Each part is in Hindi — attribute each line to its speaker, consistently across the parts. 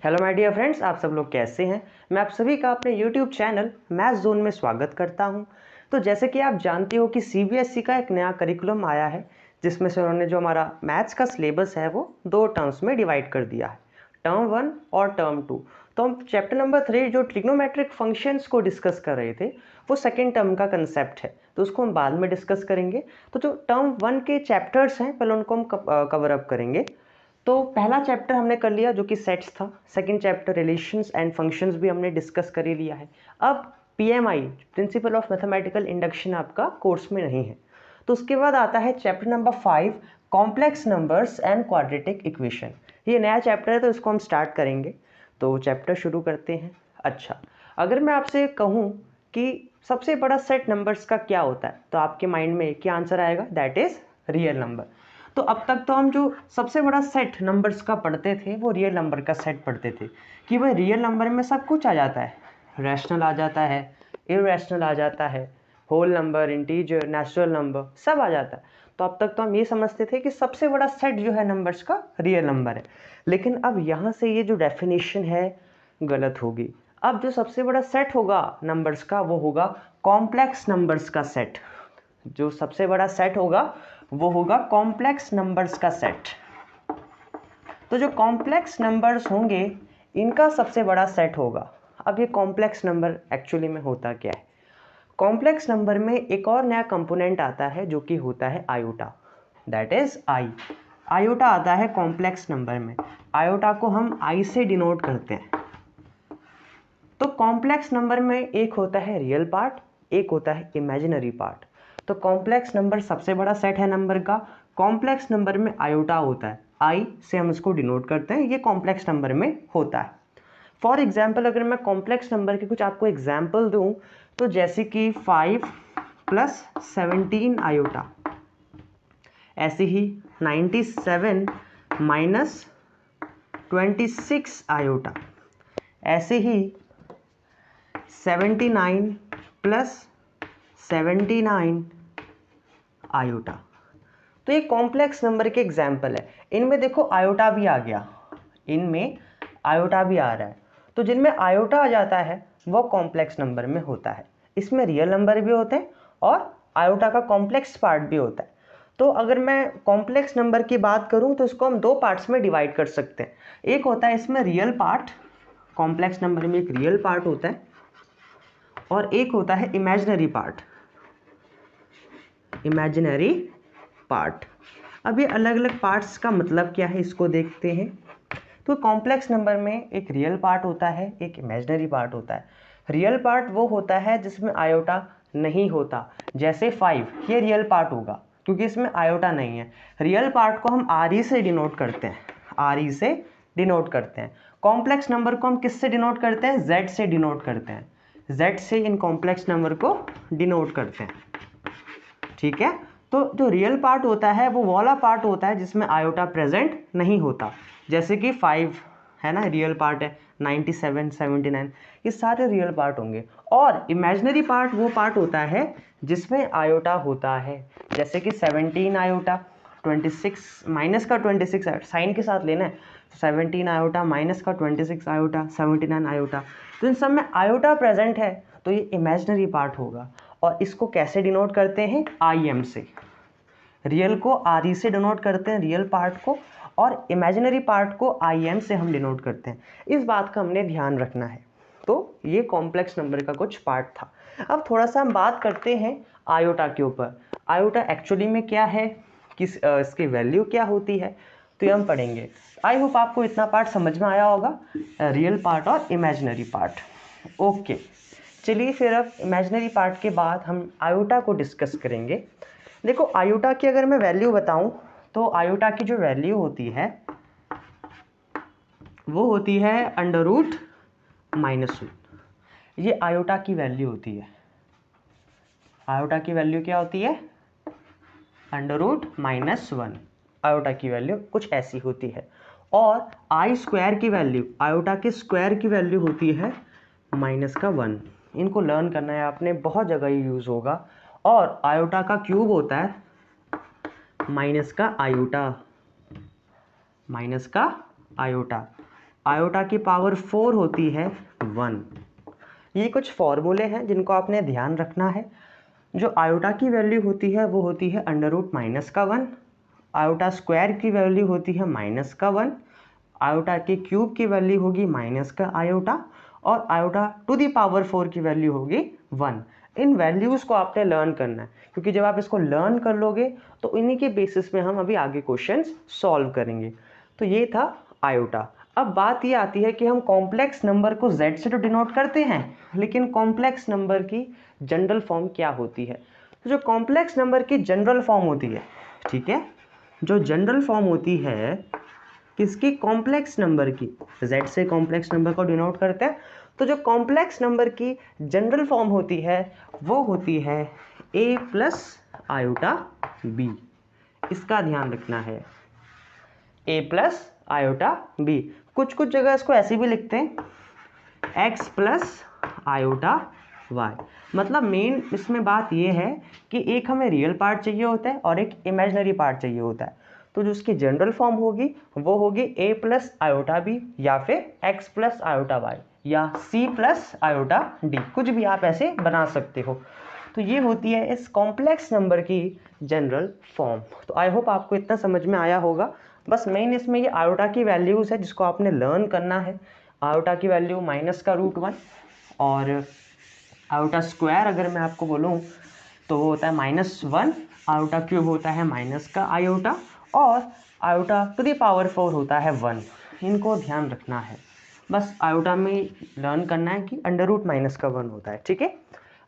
Speaker 1: हेलो माय डियर फ्रेंड्स, आप सब लोग कैसे हैं। मैं आप सभी का अपने यूट्यूब चैनल मैथ्स जोन में स्वागत करता हूं। तो जैसे कि आप जानते हो कि सीबीएसई का एक नया करिकुलम आया है, जिसमें से उन्होंने जो हमारा मैथ्स का सिलेबस है वो दो टर्म्स में डिवाइड कर दिया है, टर्म 1 और टर्म 2। तो हम चैप्टर नंबर 3 जो ट्रिग्नोमेट्रिक फंक्शंस को डिस्कस कर रहे थे वो सेकेंड टर्म का कंसेप्ट है, तो उसको हम बाद में डिस्कस करेंगे। तो जो टर्म 1 के चैप्टर्स हैं पहले उनको हम कवर अप करेंगे। तो पहला चैप्टर हमने कर लिया जो कि सेट्स था। Second chapter relations and functions भी हमने डिस्कस कर ही लिया है। अब PMI principle of mathematical induction आपका कोर्स में नहीं है। तो उसके बाद आता है chapter number 5 complex numbers and quadratic equation. ये नया चैप्टर है तो इसको हम स्टार्ट करेंगे। तो चैप्टर शुरू करते हैं। अच्छा, अगर मैं आपसे कहूँ कि सबसे बड़ा सेट नंबर्स का क्या होता है तो आपके माइंड में क्या आंसर आएगा? That is real number. तो अब तक तो हम जो सबसे बड़ा सेट नंबर्स का पढ़ते थे वो रियल नंबर का सेट पढ़ते थे कि भाई रियल नंबर में सब कुछ आ जाता है, रैशनल आ जाता है, इरैशनल आ जाता है, whole number, integer, natural number सब आ जाता है। तो अब तक तो हम ये समझते थे कि सबसे बड़ा सेट जो है नंबर्स का रियल नंबर है। लेकिन अब यहाँ से ये जो डेफिनेशन है गलत होगी। अब जो सबसे बड़ा सेट होगा नंबर्स का वो होगा कॉम्प्लेक्स नंबर्स का सेट। जो सबसे बड़ा सेट होगा वो होगा कॉम्प्लेक्स नंबर्स का सेट। तो जो कॉम्प्लेक्स नंबर्स होंगे इनका सबसे बड़ा सेट होगा। अब ये कॉम्प्लेक्स नंबर एक्चुअली में होता क्या है? कॉम्प्लेक्स नंबर में एक और नया कंपोनेंट आता है जो कि होता है iota, that is I. Iota आता है कॉम्प्लेक्स नंबर में। आयोटा को हम आई से डिनोट करते हैं। तो कॉम्प्लेक्स नंबर में एक होता है रियल पार्ट, एक होता है इमेजिनरी पार्ट। तो कॉम्प्लेक्स नंबर सबसे बड़ा सेट है नंबर का। कॉम्प्लेक्स नंबर में आयोटा होता है, आई से हम इसको डिनोट करते हैं, ये कॉम्प्लेक्स नंबर में होता है। फॉर एग्जाम्पल अगर मैं कॉम्प्लेक्स नंबर के कुछ आपको एग्जाम्पल दूं तो जैसे कि 5 + 17 आयोटा, ऐसे ही 97 - 26 आयोटा, ऐसे ही 79 + 79 आयोटा। तो ये कॉम्प्लेक्स नंबर के एग्जाम्पल है। इनमें देखो आयोटा भी आ गया, इनमें आयोटा भी आ रहा है। तो जिनमें आयोटा आ जाता है वो कॉम्प्लेक्स नंबर में होता है। इसमें रियल नंबर भी होते हैं और आयोटा का कॉम्प्लेक्स पार्ट भी होता है। तो अगर मैं कॉम्प्लेक्स नंबर की बात करूं तो इसको हम दो पार्ट्स में डिवाइड कर सकते हैं। एक होता है इसमें रियल पार्ट, कॉम्प्लेक्स नंबर में एक रियल पार्ट होता है, और एक होता है इमेजिनरी पार्ट, इमेजिनरी पार्ट। अब ये अलग अलग पार्ट्स का मतलब क्या है इसको देखते हैं। तो कॉम्प्लेक्स नंबर में एक रियल पार्ट होता है, एक इमेजिनरी पार्ट होता है। रियल पार्ट वो होता है जिसमें आयोटा नहीं होता, जैसे 5, ये रियल पार्ट होगा क्योंकि इसमें आयोटा नहीं है। रियल पार्ट को हम आर ई से डिनोट करते हैं, आर ई से डिनोट करते हैं। कॉम्प्लेक्स नंबर को हम किससे डिनोट करते हैं? जेड से डिनोट करते हैं, जेड से इन कॉम्प्लेक्स नंबर को डिनोट करते हैं। ठीक है, तो जो रियल पार्ट होता है वो वाला पार्ट होता है जिसमें आयोटा प्रेजेंट नहीं होता, जैसे कि 5 है ना, रियल पार्ट है, 97 79 ये सारे रियल पार्ट होंगे। और इमेजिनरी पार्ट वो पार्ट होता है जिसमें आयोटा होता है, जैसे कि 17 आयोटा, 26 माइनस का 26 साइन के साथ लेना है, 17 आयोटा माइनस का 26 आयोटा, 79 आयोटा। तो इन सब में आयोटा प्रेजेंट है तो ये इमेजिनरी पार्ट होगा। और इसको कैसे डिनोट करते हैं? आई एम से। रियल को आर ई से डिनोट करते हैं, रियल पार्ट को, और इमेजिनरी पार्ट को आई एम से हम डिनोट करते हैं। इस बात का हमने ध्यान रखना है। तो ये कॉम्प्लेक्स नंबर का कुछ पार्ट था। अब थोड़ा सा हम बात करते हैं आयोटा के ऊपर। आयोटा एक्चुअली में क्या है, इसकी वैल्यू क्या होती है, तो ये हम पढ़ेंगे। आई होप आपको इतना पार्ट समझ में आया होगा, रियल पार्ट और इमेजिनरी पार्ट। ओके, चलिए फिर अब इमेजिनरी पार्ट के बाद हम आयोटा को डिस्कस करेंगे। देखो आयोटा की अगर मैं वैल्यू बताऊं तो आयोटा की जो वैल्यू होती है वो होती है √-1। ये आयोटा की वैल्यू होती है। आयोटा की वैल्यू क्या होती है? √-1। आयोटा की वैल्यू कुछ ऐसी होती है। और आई स्क्वायर की वैल्यू, आयोटा के स्क्वायर की वैल्यू होती है -1। इनको लर्न करना है आपने, बहुत जगह ये यूज़ होगा। और आयोटा का क्यूब होता है माइनस का आयोटा, माइनस का आयोटा। आयोटा की पावर 4 होती है 1। ये कुछ फॉर्मूले हैं जिनको आपने ध्यान रखना है। जो आयोटा की वैल्यू होती है वो होती है अंडर रूट माइनस का 1, आयोटा स्क्वायर की वैल्यू होती है माइनस का 1, आयोटा के क्यूब की वैल्यू होगी माइनस का आयोटा, और आयोटा टू दी पावर 4 की वैल्यू होगी 1। इन वैल्यूज़ को आपने लर्न करना है, क्योंकि जब आप इसको लर्न कर लोगे तो इन्हीं के बेसिस पे हम अभी आगे क्वेश्चंस सॉल्व करेंगे। तो ये था आयोटा। अब बात ये आती है कि हम कॉम्प्लेक्स नंबर को z से तो डिनोट करते हैं, लेकिन कॉम्प्लेक्स नंबर की जनरल फॉर्म क्या होती है। तो जो कॉम्प्लेक्स नंबर की जनरल फॉर्म होती है, ठीक है, जो जनरल फॉर्म होती है किसकी, कॉम्प्लेक्स नंबर की, z से कॉम्प्लेक्स नंबर को डिनोट करते हैं। तो जो कॉम्प्लेक्स नंबर की जनरल फॉर्म होती है वो होती है a प्लस आयोटा b। इसका ध्यान रखना है, a प्लस आयोटा b। कुछ कुछ जगह इसको ऐसे भी लिखते हैं x प्लस आयोटा y। मतलब मेन इसमें बात ये है कि एक हमें रियल पार्ट चाहिए होता है और एक इमेजिनरी पार्ट चाहिए होता है। तो जो उसकी जनरल फॉर्म होगी वो होगी a प्लस आयोटा b, या फिर x प्लस आयोटा y, या c प्लस आयोटा d, कुछ भी आप ऐसे बना सकते हो। तो ये होती है इस कॉम्प्लेक्स नंबर की जनरल फॉर्म। तो आई होप आपको इतना समझ में आया होगा। बस मेन इसमें ये आयोटा की वैल्यूज़ है जिसको आपने लर्न करना है। आयोटा की वैल्यू माइनस का रूट 1, और आयोटा स्क्वायर अगर मैं आपको बोलूँ तो वो होता है -1, आयोटा क्यूब होता है माइनस का आयोटा, और आयोटा टू दी पावर 4 होता है 1। इनको ध्यान रखना है। बस आयोटा में लर्न करना है कि अंडर रूट माइनस का 1 होता है, ठीक है।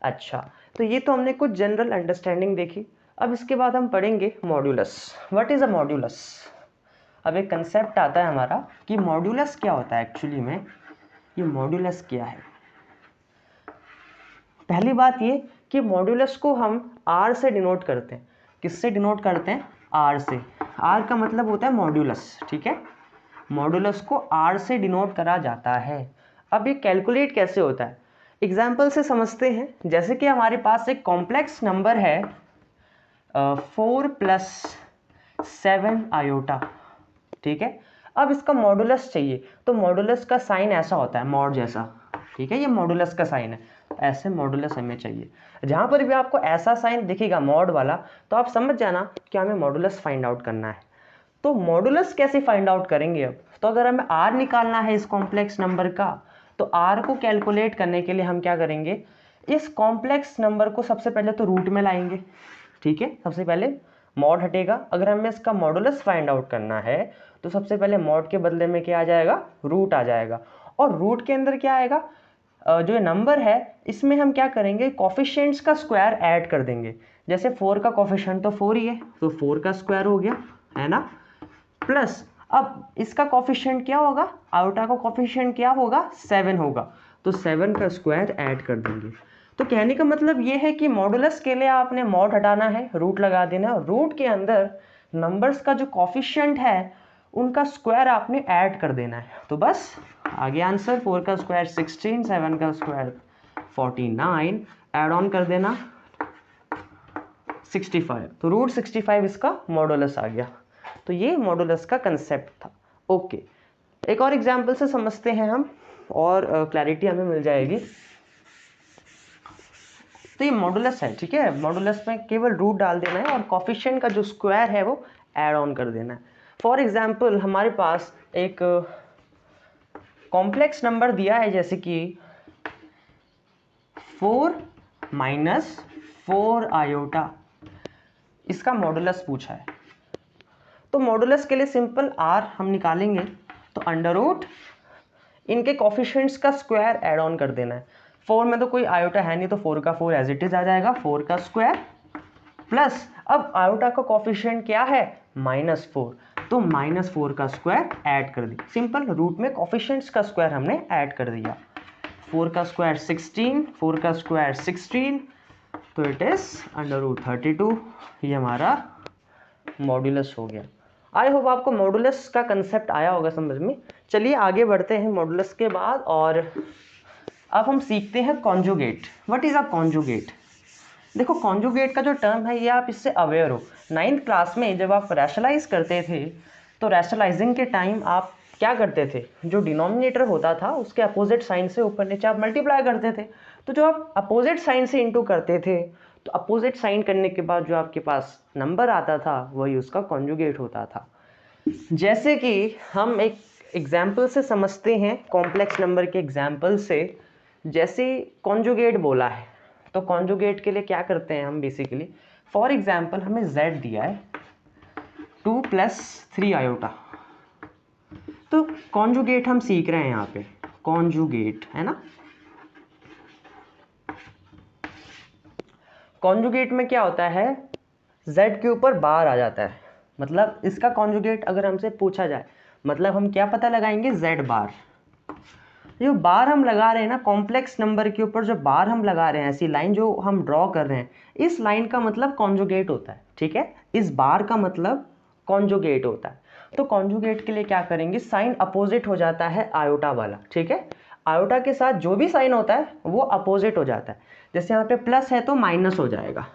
Speaker 1: अच्छा, तो ये तो हमने कुछ जनरल अंडरस्टैंडिंग देखी। अब इसके बाद हम पढ़ेंगे modulus. What is a modulus. अब एक कंसेप्ट आता है हमारा कि मॉड्यूलस क्या होता है एक्चुअली में। ये मॉड्यूलस क्या है। पहली बात ये कि मॉड्यूलस को हम आर से डिनोट करते हैं। किससे डिनोट करते हैं, आर से। आर का मतलब होता है मॉड्यूलस, ठीक है। मॉड्यूलस को आर से डिनोट करा जाता है। अब ये कैलकुलेट कैसे होता है, एग्जाम्पल से समझते हैं। जैसे कि हमारे पास एक कॉम्प्लेक्स नंबर है 4 + 7 आयोटा, ठीक है। अब इसका मॉडुलस चाहिए, तो मॉडुलस का साइन ऐसा होता है मॉड जैसा, ठीक है। ये मॉडुलस का साइन है, ऐसे मॉडुलस हमें चाहिए। जहाँ पर भी आपको ऐसा साइन दिखेगा मॉड वाला, तो आप समझ जाना कि हमें मॉडुलस फाइंड आउट करना है। तो मॉडुलस कैसे फाइंड आउट करेंगे अब, तो अगर हमें आर निकालना है इस कॉम्प्लेक्स नंबर का, तो आर को कैलकुलेट करने के लिए हम क्या करेंगे, इस कॉम्प्लेक्स नंबर को सबसे पहले तो रूट में लाएंगे, ठीक है। सबसे पहले मॉड हटेगा। अगर हमें इसका मॉडुलस फाइंड आउट करना है तो सबसे पहले मॉड के बदले में क्या आ जाएगा, रूट आ जाएगा। और रूट के अंदर क्या आएगा, जो ये नंबर है इसमें हम क्या करेंगे, कॉफिशिएंट्स का स्क्वायर ऐड कर देंगे। जैसे 4 का कॉफिशिएंट तो 4 ही है, तो 4 का स्क्वायर हो गया, है ना। प्लस अब इसका कॉफिशिएंट क्या होगा, आयोटा का कॉफिशिएंट क्या होगा, 7 होगा, तो 7 का स्क्वायर ऐड कर देंगे। तो कहने का मतलब ये है कि मॉडुलस के लिए आपने मॉड हटाना है, रूट लगा देना है, और रूट के अंदर नंबर्स का जो कॉफिशिएंट है उनका स्क्वायर आपने ऐड कर देना है। तो बस आगे आंसर, 4 का स्क्वायर 16, 7 का स्क्वायर 49, ऐड ऑन कर देना 65, तो रूट 65 इसका मॉडुलस आ गया। तो ये मॉडुलस का कंसेप्ट था। ओके, एक और एग्जांपल से समझते हैं हम, और क्लैरिटी हमें मिल जाएगी। तो ये मॉडुलस है, ठीक है। मॉडुलस में केवल रूट डाल देना है और कॉफिशिएंट का जो स्क्वायर है वो ऐड ऑन कर देना है। फॉर एग्जांपल हमारे पास एक कॉम्प्लेक्स नंबर दिया है, जैसे कि 4 - 4 आयोटा, इसका मॉडुलस पूछा है। तो मॉडुलस के लिए सिंपल आर हम निकालेंगे, तो अंडर रूट इनके कॉफिशिएंट्स का स्क्वायर ऐड ऑन कर देना है। 4 में तो कोई आयोटा है नहीं, तो 4 का 4 एज इट इज आ जाएगा, 4 का स्क्वायर प्लस, अब आयोटा का कॉफिशिएंट क्या है, -4, तो -4 का स्क्वायर ऐड कर दिया। सिंपल, रूट में कॉफिशिएंट्स का स्क्वायर हमने ऐड कर दिया। 4 का स्क्वायर 16, 4 का स्क्वायर 16, तो इट इज अंडर रूट 32। ये हमारा मॉडुलस हो गया। आई होप आपको मॉडुलस का कंसेप्ट आया होगा समझ में। चलिए आगे बढ़ते हैं मॉडुलस के बाद, और अब हम सीखते हैं conjugate. What is a conjugate. देखो, कॉन्जुगेट का जो टर्म है ये आप इससे अवेयर हो। 9th क्लास में जब आप रैशनलाइज करते थे, तो रैशनलाइजिंग के टाइम आप क्या करते थे, जो डिनोमिनेटर होता था उसके अपोजिट साइन से ऊपर नीचे आप मल्टीप्लाई करते थे। तो जो आप अपोजिट साइन से इंटू करते थे तो अपोजिट साइन करने के बाद जो आपके पास नंबर आता था वही उसका कॉन्जुगेट होता था। जैसे कि हम एक एग्जाम्पल से समझते हैं, कॉम्प्लेक्स नंबर के एग्जाम्पल से। जैसे कॉन्जुगेट बोला है तो कॉन्जुगेट के लिए क्या करते हैं हम बेसिकली, फॉर एग्जाम्पल हमें z दिया है 2 + 3 आयोटा, तो कॉन्जुगेट हम सीख रहे हैं यहाँ पे, कॉन्जुगेट है ना। कॉन्जुगेट में क्या होता है, z के ऊपर बार आ जाता है, मतलब इसका कॉन्जुगेट अगर हमसे पूछा जाए मतलब हम क्या पता लगाएंगे, z बार। जो बार हम लगा रहे हैं ना कॉम्प्लेक्स नंबर के ऊपर, जो बार हम लगा रहे हैं, ऐसी लाइन जो हम ड्रॉ कर रहे हैं, इस लाइन का मतलब कॉन्जुगेट होता है, ठीक है। इस बार का मतलब कॉन्जुगेट होता है। तो कॉन्जुगेट के लिए क्या करेंगे, साइन अपोजिट हो जाता है आयोटा वाला, ठीक है। आयोटा के साथ जो भी साइन होता है वो अपोजिट हो जाता है। जैसे यहाँ पे प्लस है तो माइनस हो जाएगा,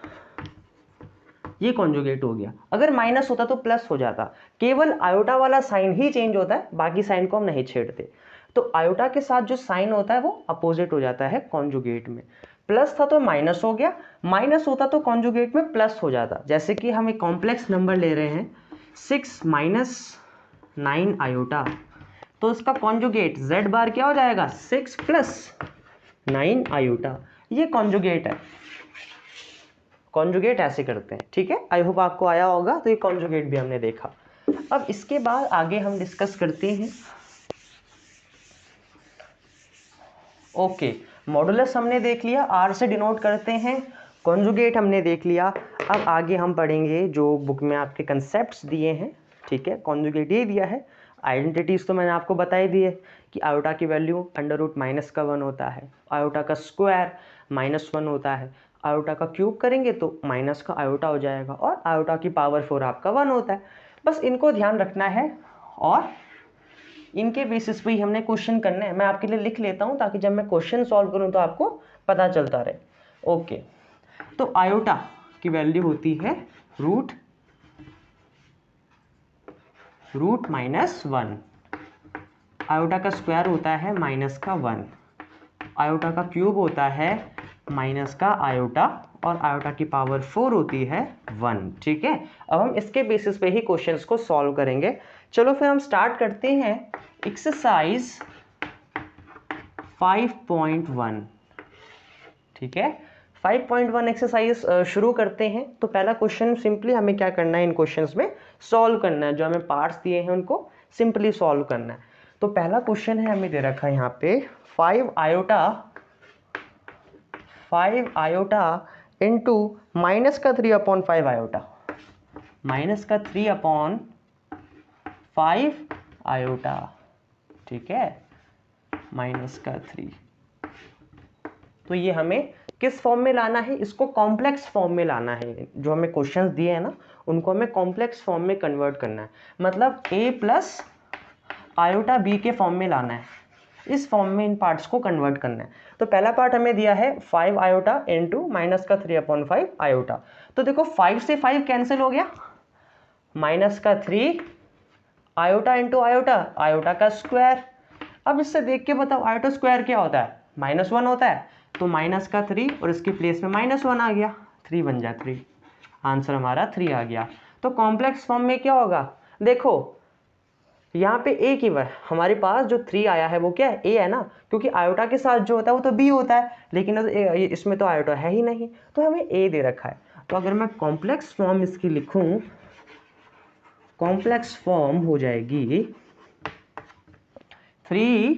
Speaker 1: ये कॉन्जुगेट हो गया। अगर माइनस होता तो प्लस हो जाता, केवल आयोटा वाला साइन ही चेंज होता है, बाकी साइन को हम नहीं छेड़ते। तो आयोटा के साथ जो साइन होता है वो अपोजिट हो जाता है कॉन्जुगेट में। प्लस था तो माइनस हो गया, माइनस होता तो कॉन्जुगेट में प्लस हो जाता। जैसे कि हम एक कॉम्प्लेक्स नंबर ले रहे हैं 6 - 9 आयोटा, तो इसका कॉन्जुगेट z बार क्या हो जाएगा, 6 + 9 आयोटा, ये कॉन्जुगेट है। कॉन्जुगेट ऐसे करते हैं, ठीक है। आई होप आपको आया होगा। तो ये कॉन्जुगेट भी हमने देखा। अब इसके बाद आगे हम डिस्कस करते हैं, ओके, मॉडुलस हमने देख लिया, आर से डिनोट करते हैं, कॉन्जुगेट हमने देख लिया। अब आगे हम पढ़ेंगे जो बुक में आपके कंसेप्ट्स दिए हैं, ठीक है। कॉन्जुगेट ये दिया है, आइडेंटिटीज़ तो मैंने आपको बता ही दी है कि आयोटा की वैल्यू √-1 होता है, आयोटा का स्क्वायर -1 होता है, आयोटा का क्यूब करेंगे तो माइनस का आयोटा हो जाएगा, और आयोटा की पावर 4 आपका 1 होता है। बस इनको ध्यान रखना है और इनके बेसिस पे ही हमने क्वेश्चन करने हैं। मैं आपके लिए लिख लेता हूं ताकि जब मैं क्वेश्चन सॉल्व करूं तो आपको पता चलता रहे। ओके, तो आयोटा की वैल्यू होती है √-1, आयोटा का स्क्वायर होता है -1, आयोटा का क्यूब होता है माइनस का आयोटा, और आयोटा की पावर 4 होती है 1, ठीक है। अब हम इसके बेसिस पे ही क्वेश्चंस को सॉल्व करेंगे। चलो फिर हम स्टार्ट करते हैं एक्सरसाइज 5.1, ठीक है। 5.1 एक्सरसाइज शुरू करते हैं। तो पहला क्वेश्चन सिंपली हमें क्या करना है, इन क्वेश्चंस में सॉल्व करना है, जो हमें पार्ट्स दिए हैं उनको सिंपली सॉल्व करना है। तो पहला क्वेश्चन है, हमें दे रखा है यहाँ पे 5 आयोटा इंटू -3/5 आयोटा, -3/5 आयोटा, ठीक है, -3। तो ये हमें किस फॉर्म में लाना है, इसको कॉम्प्लेक्स फॉर्म में लाना है। जो हमें क्वेश्चंस दिए हैं ना उनको हमें कॉम्प्लेक्स फॉर्म में कन्वर्ट करना है, मतलब a + आयोटा b के फॉर्म में लाना है, इस फॉर्म में इन पार्ट्स को कन्वर्ट करना है। तो पहला पार्ट हमें दिया है 5 आयोटा इंटू -3/5 आयोटा। तो देखो 5 से 5 कैंसिल हो गया, -3 आयोटा इंटू आयोटा, आयोटा का स्क्वायर। अब इससे देख के बताओ आयोटा स्क्वायर क्या होता है, -1 होता है, तो -3 और इसके प्लेस में -1 आ गया, 3 बन जाए 3, आंसर हमारा 3 आ गया। तो कॉम्प्लेक्स फॉर्म में क्या होगा, देखो यहाँ पे ए की वजह हमारे पास जो 3 आया है वो क्या है, ए है ना, क्योंकि आयोटा के साथ जो होता है वो तो बी होता है, लेकिन इसमें तो आयोटा है ही नहीं, तो हमें ए दे रखा है। तो अगर मैं कॉम्प्लेक्स फॉर्म इसकी लिखूं, कॉम्प्लेक्स फॉर्म हो जाएगी 3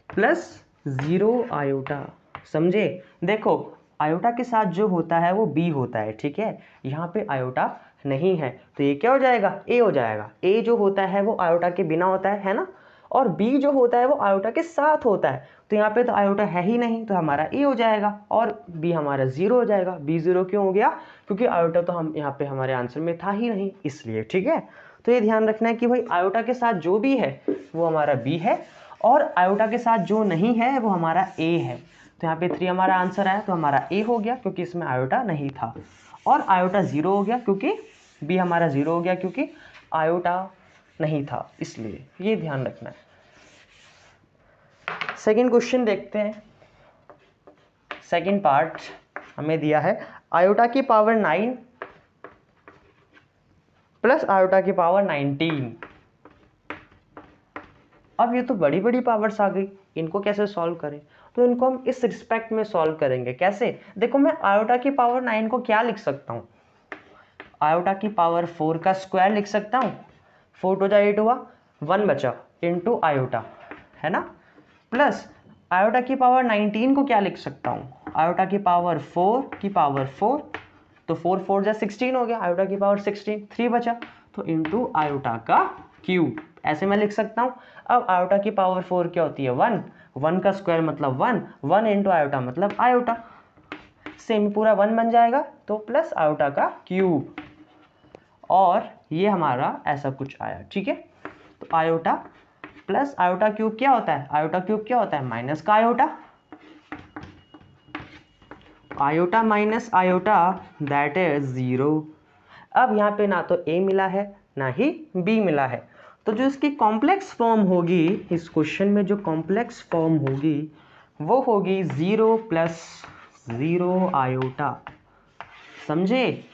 Speaker 1: + 0 आयोटा, समझे। देखो आयोटा के साथ जो होता है वो बी होता है, ठीक है, यहाँ पे आयोटा नहीं है तो ये क्या हो जाएगा, ए हो जाएगा। ए जो होता है वो आयोटा के बिना होता है ना, और बी जो होता है वो आयोटा के साथ होता है, तो यहाँ पे तो आयोटा है ही नहीं, तो हमारा ए हो जाएगा, और बी हमारा 0 हो जाएगा। बी 0 क्यों हो गया, क्योंकि आयोटा तो हम यहाँ पे हमारे आंसर में था ही नहीं, इसलिए, ठीक है। तो ये ध्यान रखना है कि भाई आयोटा के साथ जो भी है वो हमारा बी है, और आयोटा के साथ जो नहीं है वो हमारा ए है। तो यहाँ पे 3 हमारा आंसर आया, तो हमारा ए हो गया क्योंकि इसमें आयोटा नहीं था, और आयोटा 0 हो गया क्योंकि बी हमारा 0 हो गया क्योंकि आयोटा नहीं था, इसलिए ये ध्यान रखना है। सेकंड क्वेश्चन देखते हैं। सेकंड पार्ट हमें दिया है आयोटा की पावर 9 प्लस आयोटा की पावर 19। अब ये तो बड़ी बड़ी पावर्स आ गई, इनको कैसे सॉल्व करें? तो इनको हम इस रिस्पेक्ट में सॉल्व करेंगे। कैसे? देखो, मैं आयोटा की पावर 9 को क्या लिख सकता हूँ? आयोटा की पावर 4 का स्क्वायर लिख सकता हूँ। 4 टू जा 8 हुआ, 1 बचा इंटू आयोटा, है ना। प्लस आयोटा की पावर 19 को क्या लिख सकता हूँ? आयोटा की पावर 4 की पावर 4, तो 4 4 जा 16 हो गया, आयोटा की पावर 16, 3 बचा, तो इंटू आयोटा का क्यूब, ऐसे मैं लिख सकता हूँ। अब आयोटा की पावर 4 क्या होती है? 1, 1 का स्क्वायर मतलब 1, 1 इंटू आयोटा मतलब आयोटा, सेम पूरा 1 बन जाएगा, तो प्लस आयोटा का क्यूब, और ये हमारा ऐसा कुछ आया। ठीक है, तो आयोटा प्लस आयोटा क्यूब क्या होता है? आयोटा क्यूब क्या होता है? माइनस का iota, iota minus iota that is 0। अब यहाँ पे ना तो a मिला है ना ही b मिला है, तो जो इसकी कॉम्प्लेक्स फॉर्म होगी, इस क्वेश्चन में जो कॉम्प्लेक्स फॉर्म होगी वो होगी 0 प्लस 0 आयोटा। समझे?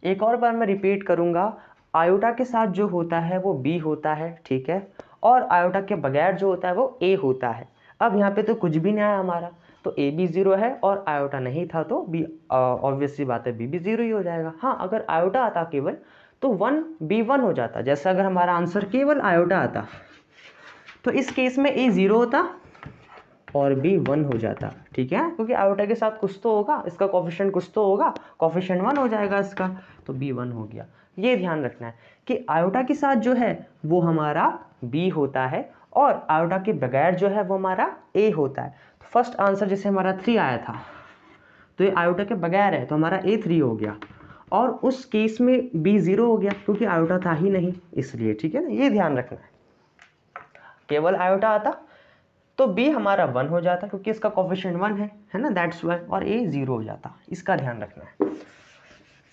Speaker 1: एक और बार मैं रिपीट करूँगा, आयोटा के साथ जो होता है वो b होता है, ठीक है, और आयोटा के बगैर जो होता है वो a होता है। अब यहाँ पे तो कुछ भी नहीं आया हमारा, तो a भी 0 है और आयोटा नहीं था, तो b ऑब्वियस सी बात है b भी 0 ही हो जाएगा। हाँ, अगर आयोटा आता केवल तो 1 b 1 हो जाता। जैसे अगर हमारा आंसर केवल आयोटा आता तो इस केस में a 0 होता और b 1 हो जाता, ठीक है, क्योंकि आयोटा के साथ कुछ तो होगा, इसका कोफिशिएंट कुछ तो होगा, कोफिशिएंट 1 हो जाएगा इसका, तो b 1 हो गया। ये ध्यान रखना है कि आयोटा के साथ जो है वो हमारा b होता है और आयोटा के बगैर जो है वो हमारा a होता है। तो फर्स्ट आंसर जैसे हमारा 3 आया था, तो ये आयोटा के बगैर है तो हमारा a 3 हो गया, और उस केस में b 0 हो गया क्योंकि आयोटा था ही नहीं, इसलिए। ठीक है ना, ये ध्यान रखना है। केवल आयोटा आता तो b हमारा 1 हो जाता क्योंकि इसका कोफिशिएंट 1 है ना, दैट्स वाई, और a 0 हो जाता, इसका ध्यान रखना है।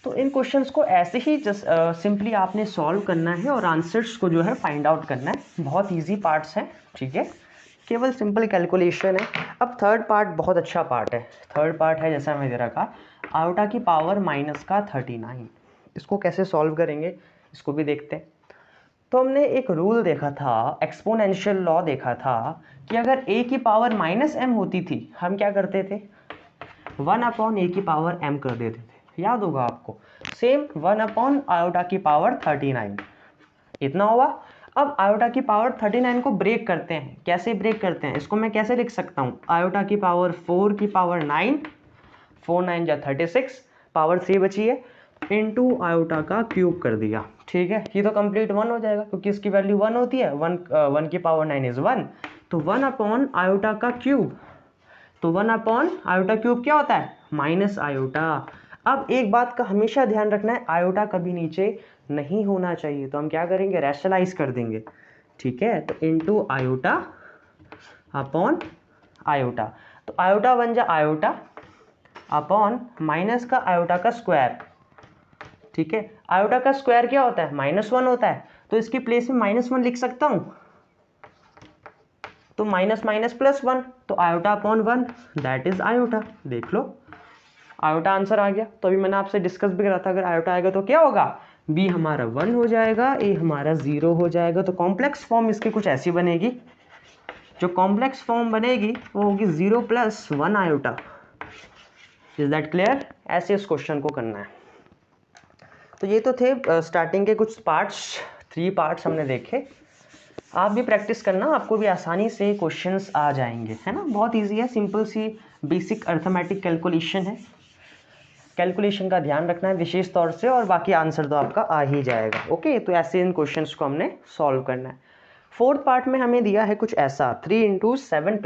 Speaker 1: तो इन क्वेश्चंस को ऐसे ही जस्ट सिंपली आपने सॉल्व करना है और आंसर्स को जो है फाइंड आउट करना है। बहुत इजी पार्ट्स हैं, ठीक है, केवल सिंपल कैलकुलेशन है। अब थर्ड पार्ट बहुत अच्छा पार्ट है। थर्ड पार्ट है, जैसा मैं दे रहा था, आयोटा की पावर माइनस का 39। इसको कैसे सॉल्व करेंगे इसको भी देखते हैं। तो हमने एक रूल देखा था, एक्सपोनेंशियल लॉ देखा था, कि अगर a की पावर माइनस m होती थी, हम क्या करते थे? 1 अपॉन a की पावर m कर देते थे, याद होगा आपको। सेम 1 अपॉन आयोटा की पावर 39, इतना हुआ। अब आयोटा की पावर 39 को ब्रेक करते हैं। कैसे ब्रेक करते हैं? इसको मैं कैसे लिख सकता हूँ? आयोटा की पावर 4 की पावर 9, 4 9 जा 36, पावर 3 बची है, इंटू आयोटा का क्यूब कर दिया। ठीक है, ये तो कंप्लीट 1 हो जाएगा क्योंकि इसकी वैल्यू 1 होती है, 1 की पावर 9 इज 1, तो 1 अपॉन आयोटा का क्यूब, तो 1 अपॉन आयोटा क्यूब क्या होता है? Minus iota. अब एक बात का हमेशा ध्यान रखना है, आयोटा कभी नीचे नहीं होना चाहिए, तो हम क्या करेंगे? रैशनलाइज कर देंगे, ठीक है, तो इंटू आयोटा अपॉन आयोटा, तो आयोटा बन जा आयोटा अपॉन माइनस का आयोटा का स्क्वायर। ठीक है, आयोटा का स्क्वायर क्या होता है? -1 होता है, तो इसकी प्लेस में -1 लिख सकता हूं, तो माइनस माइनस प्लस 1, तो iota upon 1 that is iota. देख लो, आयोटा आंसर आ गया। तो अभी मैंने आपसे डिस्कस भी करा था, अगर आयोटा आएगा तो क्या होगा? b हमारा 1 हो जाएगा, a हमारा 0 हो जाएगा। तो कॉम्प्लेक्स फॉर्म इसकी कुछ ऐसी बनेगी, जो कॉम्प्लेक्स फॉर्म बनेगी वो होगी 0 plus 1 iota. Is that clear? ऐसे इस क्वेश्चन को करना है। तो ये तो थे स्टार्टिंग के कुछ पार्ट्स, 3 पार्ट्स हमने देखे। आप भी प्रैक्टिस करना, आपको भी आसानी से क्वेश्चंस आ जाएंगे, है ना। बहुत इजी है, सिंपल सी बेसिक अर्थमेटिक कैलकुलेशन है। कैलकुलेशन का ध्यान रखना है विशेष तौर से, और बाकी आंसर तो आपका आ ही जाएगा। ओके, तो ऐसे इन क्वेश्चंस को हमने सॉल्व करना है। फोर्थ पार्ट में हमें दिया है कुछ ऐसा, 3 इंटू 7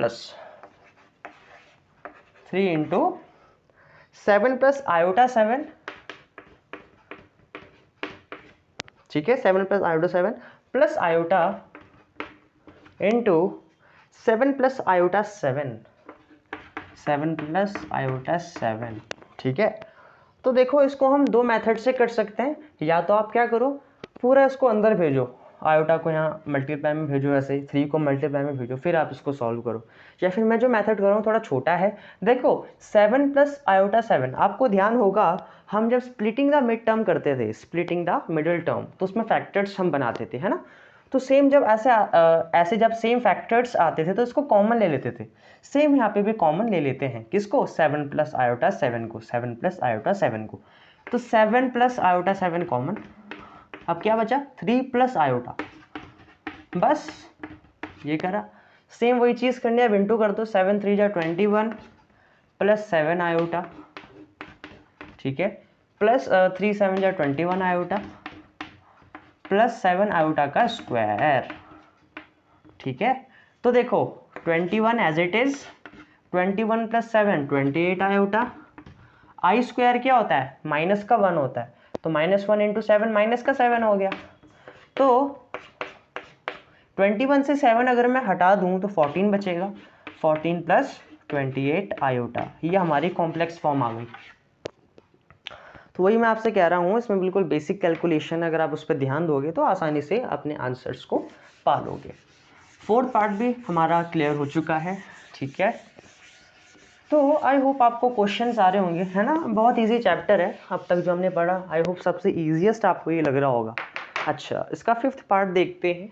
Speaker 1: प्लस आयोटा 7, ठीक है, 7 plus iota 7 plus iota into 7 plus iota 7 plus iota 7। ठीक है, तो देखो इसको हम दो मेथड से कर सकते हैं। या तो आप क्या करो, पूरा इसको अंदर भेजो, आयोटा को यहाँ मल्टीप्लाई में भेजो, ऐसे 3 को मल्टीप्लाई में भेजो, फिर आप इसको सॉल्व करो। या फिर मैं जो मेथड कर रहा हूँ थोड़ा छोटा है। देखो 7 प्लस आयोटा 7, आपको ध्यान होगा हम जब स्प्लिटिंग द मिड टर्म करते थे, स्प्लिटिंग द मिडिल टर्म, तो उसमें फैक्टर्स हम बनाते थे, है ना। तो सेम जब ऐसे जब सेम फैक्टर्स आते थे तो इसको कॉमन ले लेते थे। सेम यहाँ पे भी कॉमन ले लेते हैं, किसको, 7 प्लस आयोटा 7 को, 7 प्लस आयोटा 7 को। तो 7 प्लस आयोटा 7 कॉमन, अब क्या बचा, 3 प्लस आयोटा, बस ये करा। सेम वही चीज़ करनी है, अब इंटू कर दो, 7 3 जा 21 प्लस 7 आयोटा, ठीक है, प्लस 3 7 जा 21 आयोटा प्लस 7 आयोटा का स्क्वायर, ठीक है। तो देखो 21 as it is, 21 plus 7 28 iota. I square क्या होता है, माइनस का 1 होता है, तो -1 इंटू 7 माइनस का 7 हो गया। तो 21 से 7 अगर मैं हटा दूं तो 14 बचेगा, 14 प्लस 28 आयोटा, ये हमारी कॉम्प्लेक्स फॉर्म आ गई। तो वही मैं आपसे कह रहा हूँ, इसमें बिल्कुल बेसिक कैलकुलेशन, अगर आप उस पर ध्यान दोगे तो आसानी से अपने आंसर्स को पा लोगे। 4th पार्ट भी हमारा क्लियर हो चुका है, ठीक है। तो आई होप आपको क्वेश्चंस आ रहे होंगे, है ना। बहुत इजी चैप्टर है अब तक जो हमने पढ़ा, आई होप सबसे ईजीएस्ट आपको ये लग रहा होगा। अच्छा, इसका 5th पार्ट देखते हैं।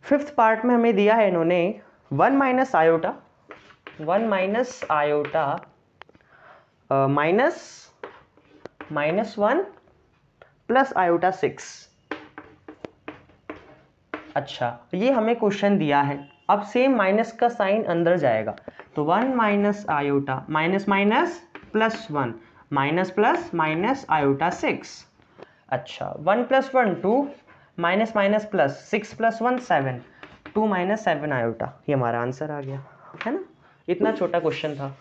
Speaker 1: 5th पार्ट में हमें दिया है इन्होंने 1 minus iota, 1 minus iota -1 plus iota 6। अच्छा, ये हमें क्वेश्चन दिया है। अब सेम माइनस का साइन अंदर जाएगा, तो 1 minus iota, minus minus plus 1, minus plus minus iota 6। अच्छा, 1 plus 1 2, minus minus plus, 6 plus 1 7, 2 minus 7 iota, ये हमारा आंसर आ गया, है ना। इतना छोटा क्वेश्चन था।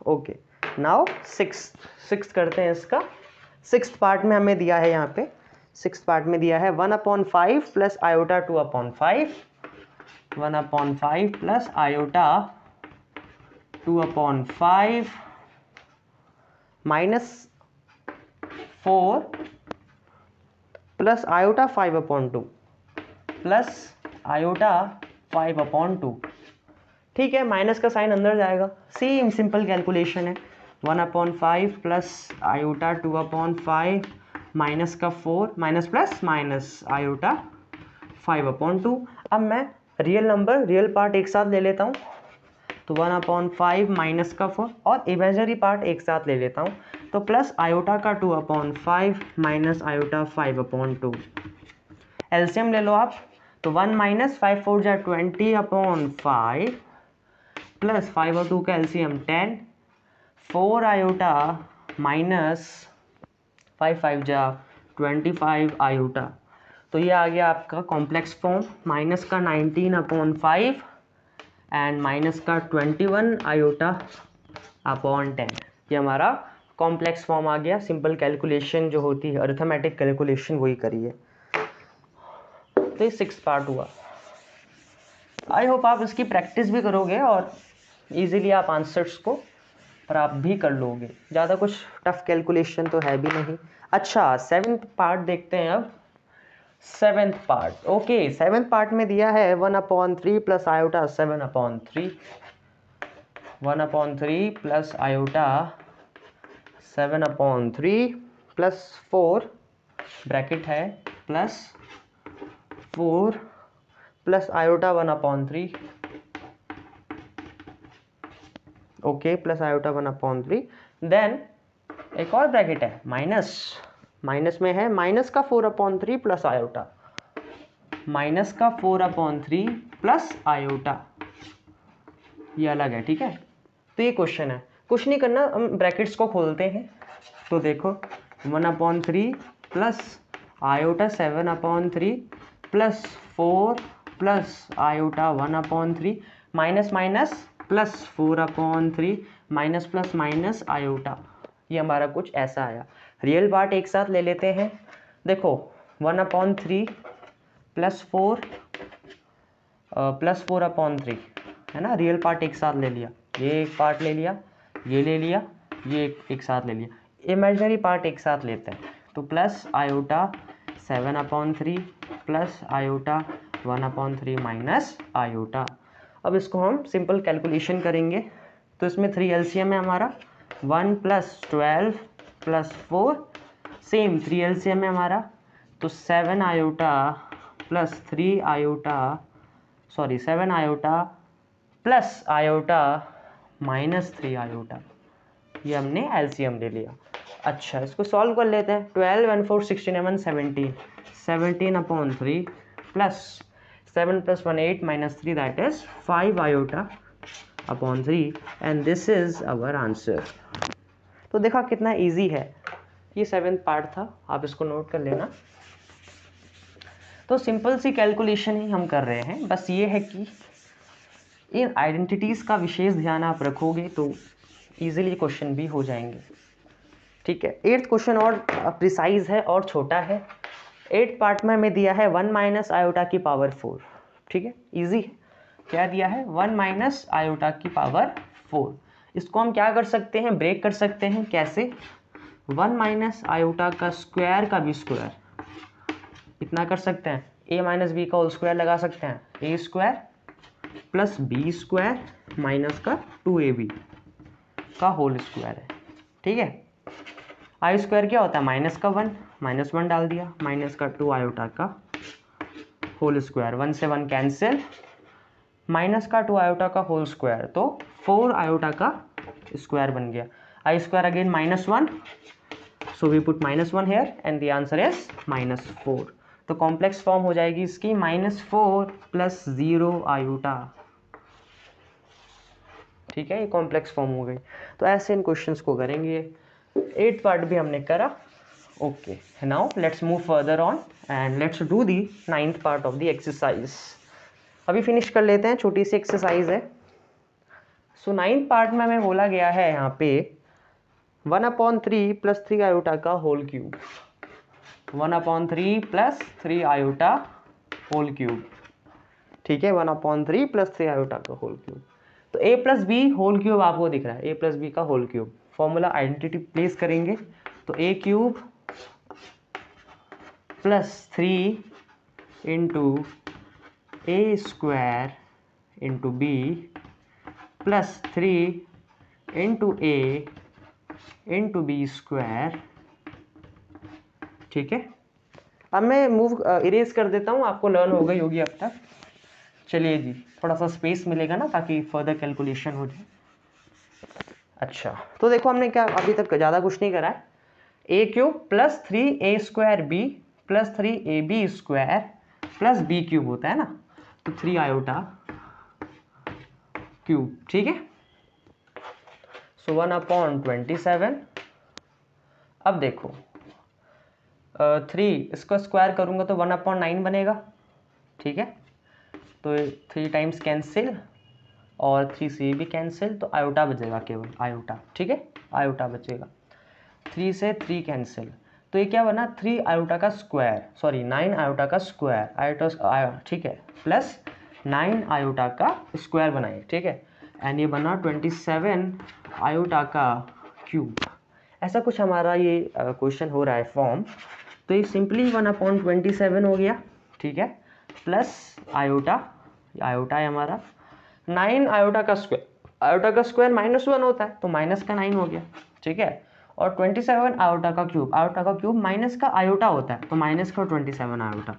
Speaker 1: ओके, नाउ 6th करते हैं इसका। 6th पार्ट में हमें दिया है, यहाँ पे 6th पार्ट में दिया है 1/5 plus iota 2/5, 1/5 plus iota 2/5 -4 plus iota 5/2 plus iota 5/2, ठीक है। माइनस का साइन अंदर जाएगा, सेम सिंपल कैलकुलेशन है। 1/5 प्लस आयोटा 2/5 माइनस का 4, माइनस प्लस माइनस आयोटा 5/2। अब मैं रियल नंबर, रियल पार्ट एक साथ ले लेता हूँ, तो 1/5 माइनस का 4 और इमेजिनरी पार्ट एक साथ ले लेता हूँ, तो प्लस आयोटा का 2/5 माइनस आयोटा 5/2। एलसीएम ले लो आप, तो 1 माइनस 5 4 जा 20/5 प्लस 5 और 2 का एलसीएम 10, 4 आयोटा माइनस 5 5 जा 25 आयोटा। तो ये आ गया आपका कॉम्प्लेक्स फॉर्म, माइनस का 19/5 एंड माइनस का 21 आयोटा अपॉन 10, ये हमारा कॉम्प्लेक्स फॉर्म आ गया। सिंपल कैलकुलेशन जो होती है, अरिथमेटिक कैलकुलेशन, वही करिए। तो ये 6th पार्ट हुआ। आई होप आप इसकी प्रैक्टिस भी करोगे और इजीली आप आंसर्स को प्राप्त भी कर लोगे। ज़्यादा कुछ टफ कैलकुलेशन तो है भी नहीं। अच्छा, 7th पार्ट देखते हैं अब। 7th part, okay, 7th part में दिया है 1/3 plus iota 7/3, 1/3 plus iota 7/3 plus 4 bracket है, plus 4 plus iota 1/3, okay, plus iota 1/3। Then एक और ब्रैकेट है, माइनस में है माइनस का 4/3 प्लस आयोटा, माइनस का 4/3 प्लस आयोटा, ये अलग है, ठीक है। तो ये क्वेश्चन है, कुछ नहीं करना, हम ब्रैकेट्स को खोलते हैं। तो देखो 1/3 plus iota 7/3 plus 4 plus iota 1/3 minus minus plus 4/3 minus plus minus iota, ये हमारा कुछ ऐसा आया। रियल पार्ट एक साथ ले लेते हैं। देखो 1/3 प्लस 4 प्लस 4/3 है ना, रियल पार्ट एक साथ ले लिया, ये एक पार्ट ले लिया, ये ले लिया, ये एक साथ ले लिया, इमेजिनरी पार्ट एक साथ लेते हैं, तो plus iota 7/3 plus iota 1/3 minus iota. अब इसको हम सिंपल कैलकुलेशन करेंगे, तो इसमें 3 एलसीएम है हमारा, 1 + 12 + 4 सेम 3 एलसीएम है हमारा, तो 7 iota plus 3 iota 7 iota plus iota minus 3 iota, ये हमने एलसीएम ले लिया। अच्छा, इसको सॉल्व कर लेते हैं। 12 and 4 16 17 17/3 plus 7 + 1 8 - 3 that is 5 iota and this is our answer. तो देखा कितना इजी है, ये 7th पार्ट था, आप इसको नोट कर लेना। तो सिंपल सी कैलकुलेशन ही हम कर रहे हैं, बस ये है कि इन आइडेंटिटीज़ का विशेष ध्यान आप रखोगे तो ईजिली क्वेश्चन भी हो जाएंगे। ठीक है, 8th क्वेश्चन और प्रिसाइज है और छोटा है। 8th पार्ट में हमें दिया है 1 - आयोटा की पावर 4। ठीक है, इजी है। क्या दिया है? 1 - आयोटा की पावर 4। इसको हम क्या कर सकते हैं? ब्रेक कर सकते हैं। कैसे? 1 - आयोटा का स्क्वायर का भी स्क्वायर, इतना कर सकते हैं। a - b का होल स्क्वायर लगा सकते हैं, a² प्लस b² माइनस का 2ab का होल स्क्वायर है। ठीक है, i² क्या होता है? -1 -1 डाल दिया, माइनस का 2 आयोटा का होल स्क्वायर, 1 से 1 कैंसिल, माइनस का 2 आयोटा का होल स्क्वायर, तो 4 आयोटा का स्क्वायर बन गया। i² again -1, so we put -1 here and the answer is -4। तो कॉम्प्लेक्स फॉर्म हो जाएगी इसकी -4 + 0 आयोटा। ठीक है, ये कॉम्प्लेक्स फॉर्म हो गई। तो ऐसे इन क्वेश्चंस को करेंगे। 8th पार्ट भी हमने करा। Okay, now let's move further on and let's do the 9th part of the exercise. अभी फिनिश कर लेते हैं, छोटी सी एक्सरसाइज है। सो 9th पार्ट में हमें बोला गया है यहाँ पे 1/3 + 3 आयोटा का whole cube, 1/3 + 3 iota whole cube. ठीक है, 1/3 + 3 आयोटा का होल क्यूब। तो a + b होल क्यूब आपको दिख रहा है, a + b का whole cube. Formula identity place करेंगे, तो a³ + 3 × a² × b + 3 × a × b²। ठीक है, अब मैं मूव इरेज कर देता हूँ, आपको लर्न हो गई होगी अब तक। चलिए जी, थोड़ा सा स्पेस मिलेगा ना ताकि फर्दर कैलकुलेशन हो जाए। अच्छा, तो देखो हमने क्या अभी तक ज़्यादा कुछ नहीं करा है। a³ + 3a² b + 3ab² + b³ होता है ना, तो 3 आयोटा क्यूब। ठीक है, सो 1/27। अब देखो 3 इसको स्क्वायर करूँगा तो 1/9 बनेगा। ठीक है, तो 3 टाइम्स कैंसिल और 3 से भी कैंसिल, तो आयोटा बचेगा केवल, आयोटा। ठीक है, आयोटा बचेगा। 3 से 3 कैंसिल, तो ये क्या बना? 3 आयोटा का स्क्वायर, सॉरी 9 आयोटा का स्क्वायर, आयोटा। ठीक है, प्लस 9 आयोटा का स्क्वायर बनाइए। ठीक है, एंड ये बना 27 आयोटा का क्यूब। ऐसा कुछ हमारा ये क्वेश्चन हो रहा है फॉर्म। तो ये सिंपली 1/27 हो गया। ठीक है, प्लस आयोटा, आयोटा है हमारा 9 आयोटा का स्क्वायर, आयोटा का स्क्वायर -1 होता है, तो माइनस का 9 हो गया। ठीक है, और 27 आयोटा का क्यूब, आयोटा का क्यूब माइनस का आयोटा होता है, तो माइनस का 27 आयोटा।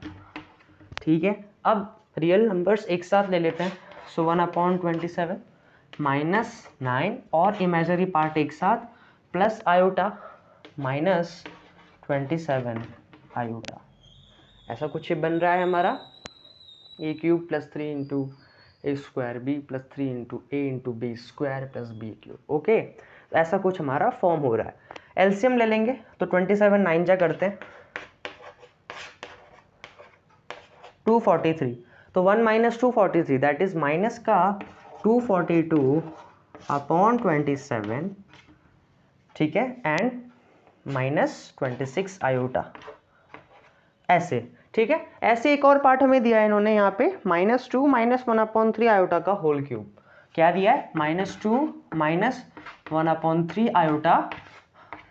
Speaker 1: ठीक है, अब रियल नंबर्स एक साथ ले लेते हैं। सो 1/27 -9 और इमेजिनरी पार्ट एक साथ, प्लस आयोटा -27 आयोटा। ऐसा कुछ बन रहा है हमारा, a³ + 3 × a² b + 3 × a × b² + b³। Okay, तो ऐसा कुछ हमारा फॉर्म हो रहा है। एलसीएम ले लेंगे, तो 27 9 जा करते हैं, 243, तो 1 - 243 दैट इज माइनस का 242/27। ठीक है, एंड -26 आयोटा, ऐसे। ठीक है, ऐसे एक और पार्ट हमें दिया है इन्होंने यहाँ पे -2 - 1/3 आयोटा का होल क्यूब। क्या दिया है? -2 - 1/3 आयोटा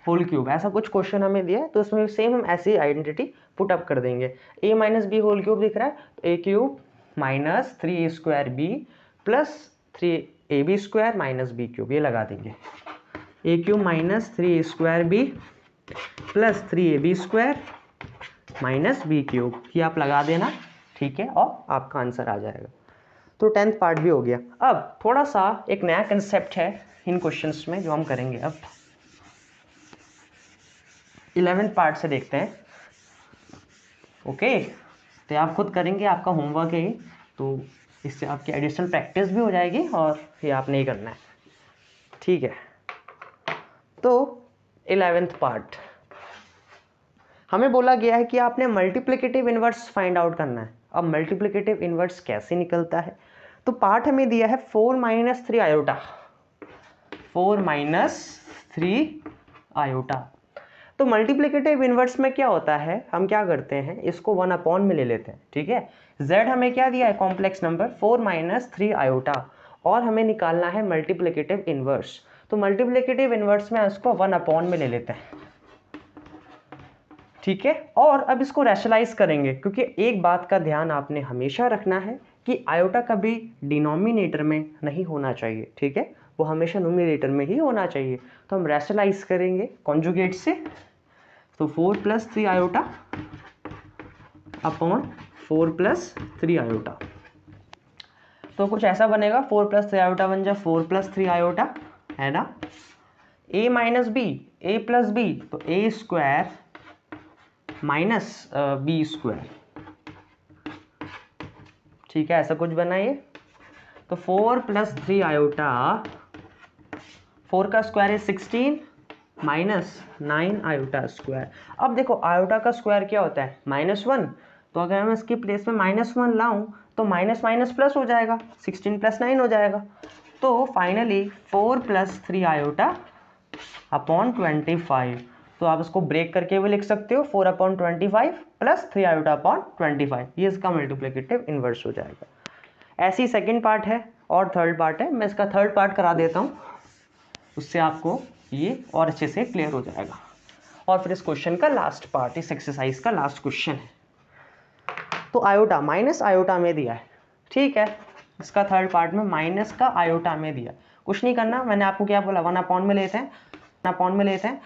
Speaker 1: होल क्यूब, ऐसा कुछ क्वेश्चन हमें दिया है तो उसमें सेम हम ऐसी आइडेंटिटी पुट अप कर देंगे। a minus B whole cube दिख रहा है, a cube minus 3a² b plus 3ab² minus b cube, ये लगा देंगे। a cube minus 3a² b plus 3ab² minus b cube, ये आप लगा देना, ठीक है, और आपका आंसर आ जाएगा। तो 10th पार्ट भी हो गया। अब थोड़ा सा एक नया कंसेप्ट है इन क्वेश्चंस में जो हम करेंगे। अब 11th पार्ट से देखते हैं। ओके, तो आप खुद करेंगे, आपका होमवर्क है ये, तो इससे आपकी एडिशनल प्रैक्टिस भी हो जाएगी और ये आपने ही करना है, ठीक है। तो 11th पार्ट हमें बोला गया है कि आपने मल्टीप्लिकेटिव इनवर्स फाइंड आउट करना है। अब मल्टीप्लिकेटिव इनवर्स कैसे निकलता है, तो पार्ट हमें दिया है 4 माइनस 3 आयोटा, 4 माइनस 3 आयोटा। तो मल्टीप्लिकेटिव इनवर्स में क्या होता है, हम क्या करते हैं, इसको 1 में ले लेते हैं, ठीक है। z हमें क्या दिया है, कॉम्प्लेक्स नंबर 4 माइनस 3 आयोटा, और हमें निकालना है मल्टीप्लिकेटिव इनवर्स। तो मल्टीप्लिकेटिव इनवर्स में इसको 1 में ले लेते हैं, ठीक है। और अब इसको रैशनलाइज करेंगे, क्योंकि एक बात का ध्यान आपने हमेशा रखना है कि आयोटा कभी डिनोमिनेटर में नहीं होना चाहिए, ठीक है, वो हमेशा न्यूमरेटर में ही होना चाहिए। तो हम रैशनलाइज करेंगे कॉन्जुगेट से, तो 4 plus 3 iota upon 4 plus 3 iota, तो कुछ ऐसा बनेगा, 4 प्लस 3 आयोटा बन जाए 4 प्लस 3 आयोटा, है ना। a minus B, a plus B, तो a² माइनस b², ठीक है, ऐसा कुछ बना ये। तो 4 प्लस 3 आयोटा, 4 का स्क्वायर है 16 माइनस 9 आयोटा स्क्वायर। अब देखो आयोटा का स्क्वायर क्या होता है, -1, तो अगर मैं इसके प्लेस में -1 लाऊं तो माइनस माइनस प्लस हो जाएगा, 16 प्लस 9 हो जाएगा। तो फाइनली 4 प्लस 3 आयोटा अपॉन 25, तो आप इसको ब्रेक करके भी लिख सकते हो, 4/25 प्लस 3 आयोटा अपॉन 25, ये इसका मल्टीप्लिकेटिव इनवर्स हो जाएगा। ऐसी सेकंड पार्ट है और थर्ड पार्ट है, मैं इसका थर्ड पार्ट करा देता हूँ, उससे आपको ये और अच्छे से क्लियर हो जाएगा। और फिर इस क्वेश्चन का लास्ट पार्ट, इस एक्सरसाइज का लास्ट क्वेश्चन है। तो आयोटा माइनस आयोटा में दिया है, ठीक है, इसका थर्ड पार्ट में माइनस का आयोटा में दिया, कुछ नहीं करना, मैंने आपको क्या बोला, 1 में लेते हैं, 1 में लेते हैं,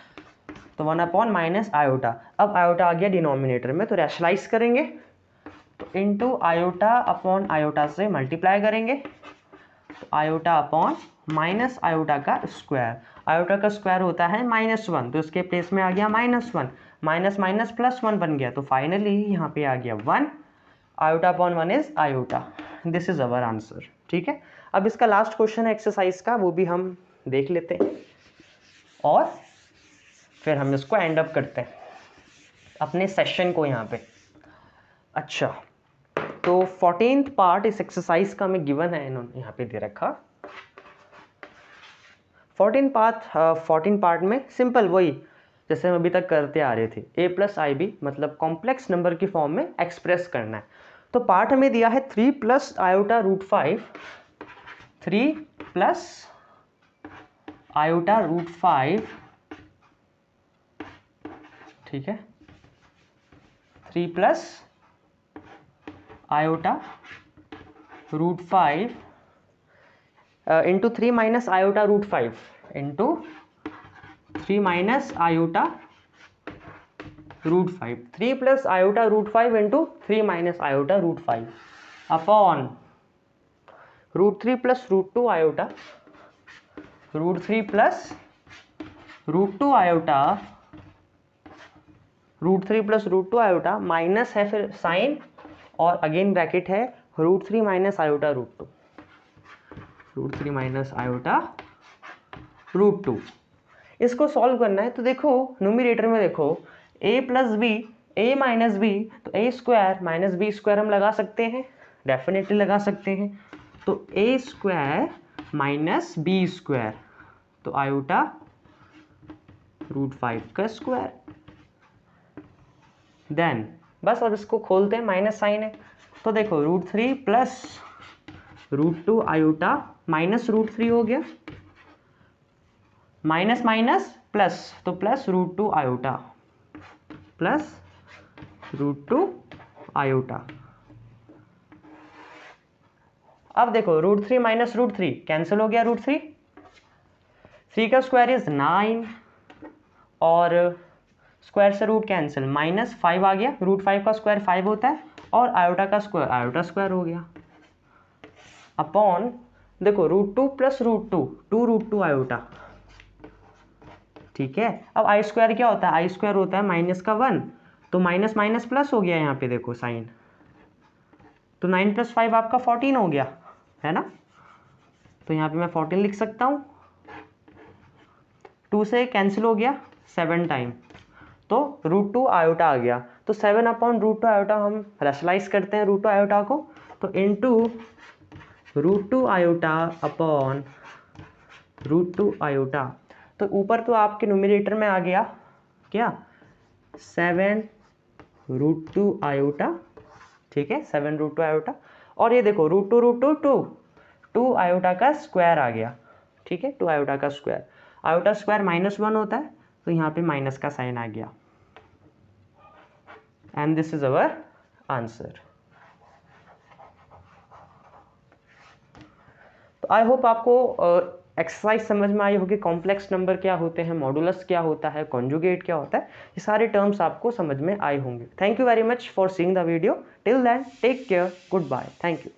Speaker 1: तो 1 माइनस आयोटा। अब आयोटा आ गया डिनोमिनेटर में, तो रैशनलाइज करेंगे, तो इनटू आयोटा अपॉन आयोटा से मल्टीप्लाई करेंगे, तो आयोटा अपॉन माइनस आयोटा का स्क्वायर, आयोटा का स्क्वायर होता है -1, तो इसके प्लेस में आ गया -1, माइनस माइनस प्लस 1 बन गया, तो फाइनली यहाँ पे आ गया 1, iota upon 1 is iota, this is our answer, ठीक है। अब इसका लास्ट क्वेश्चन है एक्सरसाइज का, वो भी हम देख लेते हैं और फिर हम इसको एंड अप करते हैं अपने सेशन को यहाँ पे। अच्छा, तो 14th पार्ट इस एक्सरसाइज का हमें गिवन है, इन्होंने यहाँ पे दे रखा। 14 पार्ट में सिंपल वही जैसे हम अभी तक करते आ रहे थे, a प्लस आई बी मतलब कॉम्प्लेक्स नंबर की फॉर्म में एक्सप्रेस करना है। तो पार्ट हमें दिया है 3 plus iota root 5, 3 plus iota root 5, ठीक है, 3 plus iota root 5 into 3 minus iota root 5 into 3 minus iota root 5, 3 plus iota root 5 into 3 minus iota root 5 upon root 3 plus root 2 iota, root 3 plus root 2 iota, root 3 plus root 2 iota, minus है फिर साइन और अगेन ब्रैकेट है root 3 minus iota root 2, root 3 minus iota root 2। इसको सॉल्व करना है, तो देखो न्यूमरेटर में देखो a plus B, a minus B, तो a² माइनस b² हम लगा सकते हैं, डेफिनेटली लगा सकते हैं। तो a² माइनस b², तो आयोटा रूट 5 का स्क्वायर। देन बस अब इसको खोलते हैं, माइनस साइन है, तो देखो root 3 plus root 2 iota minus root 3 हो गया, माइनस माइनस प्लस, तो plus root two iota, plus root two iota. अब देखो root three minus root three cancel हो गया, रूट थ्री, थ्री का स्क्वायर इज 9 और स्क्वायर से रूट कैंसिल, माइनस 5 आ गया, रूट 5 का स्क्वायर 5 होता है और आयोटा का स्क्वायर आयोटा स्क्वायर हो गया, अपॉन देखो root two plus root two, two root two iota. ठीक है, अब आई स्क्वायर क्या होता है, आई स्क्वायर होता है माइनस का 1, तो माइनस माइनस प्लस हो गया यहाँ पे देखो साइन, तो 9 प्लस 5 आपका 14 हो गया है ना, तो यहाँ पे मैं 14 लिख सकता हूँ, 2 से कैंसिल हो गया 7 टाइम, तो रूट टू आयोटा आ गया, तो 7 अपॉन रूट टू आयोटा हम रेशनलाइज करते हैं रूट टू आयोटा को, तो into root two iota upon root two iota, तो ऊपर तो आपके न्यूमरेटर में आ गया क्या 7 रूट टू आयोटा, ठीक है 7 रूट टू आयोटा, और ये देखो रूट टू टू आयोटा का स्क्वायर आ गया, ठीक है 2 आयोटा का स्क्वायर, आयोटा स्क्वायर -1 होता है, तो यहाँ पे माइनस का साइन आ गया, and this is our answer. तो आई होप आपको एक्सरसाइज समझ में आई होगी, कॉम्प्लेक्स नंबर क्या होते हैं, मॉडुलस क्या होता है, कॉन्जुगेट क्या होता है, ये सारे टर्म्स आपको समझ में आए होंगे। Thank you very much for seeing the video, till then take care, good bye, thank you.